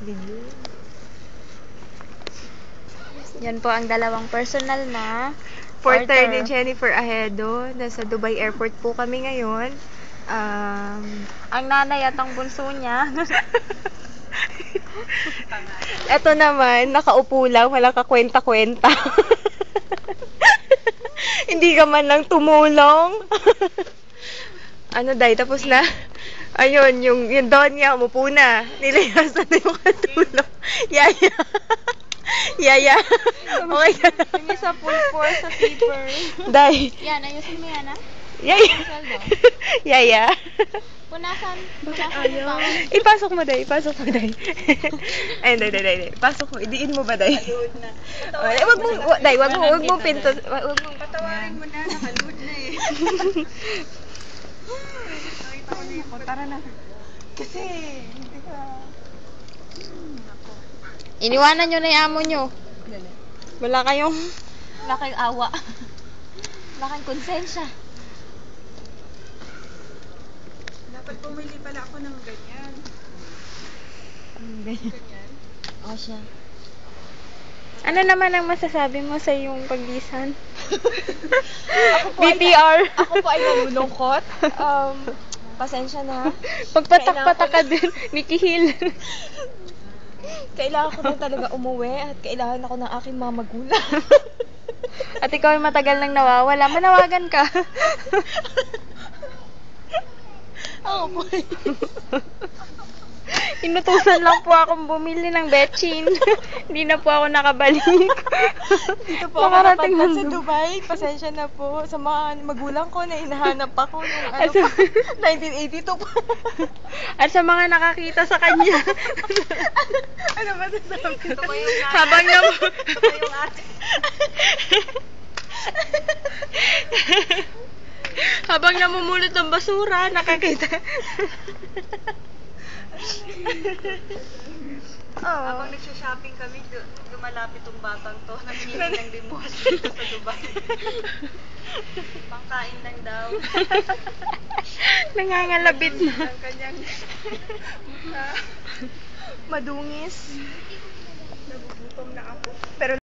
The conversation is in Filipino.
Video. Yan po ang dalawang personal na Porter ni Jennifer Ahedo. Nasa Dubai Airport po kami ngayon. Ang nanay at ang bunso niya. Eto naman, nakaupo lang, walang kakwenta-kwenta. Hindi ka man lang tumulong. Ano day, tapos na. Ayun, yung Donya, umupo na. Nilayas na yung katulong. Yaya. Yaya. Okay ka na. Yung isa full force sa sleeper. Day. Yan, ayusin mo yan, ha? Yaya. Yaya. Punasan mo ba? Ipasok mo, day. Ipasok mo, day. Ayun, day. Pasok mo. Idiin mo ba, day? Wag mong pinto. Wag mong Patawarin mo na, nakalood na eh. Nakita ko na yun. Tara na. Kasi, hindi ka... Iniwanan nyo na yung amo nyo. Wala kayong... Wala kayong awa. Wala kayong konsensya. Dapat bumili pala ako ng ganyan. Ganyan. O siya. Ano naman ang masasabi mo sa iyong paglisan? BTR. Ako po ay nalulungkot. Pasensya na. Pagpatak-patak ka din. Nikki Hill. Kailangan ko din talaga umuwi at kailangan ako ng aking mga magulang. At ikaw ay matagal nang nawawala. Manawagan ka. Ako po ay... Inutusan lang po akong bumili ng betchin. Hindi na po ako nakabalik. Dito po ako Nakarating napadpad sa ng Dubai. Pasensya na po sa mga magulang ko na hinahanap ako nung ano Asa- pa, 1982 pa. At sa mga nakakita sa kanya. Ano ba sasabi? Ito ko yung Habang na Ito ko yung ate. Habang namumulot ng basura, nakakita. Habang nagsha-shopping kami, dumalapit tong batang to. Nangingi ng limos dito sa Dubai. Pangkain lang daw. Nangangalabit na. Ang kanyang mukha. Madungis. Nagugutom na ako. Pero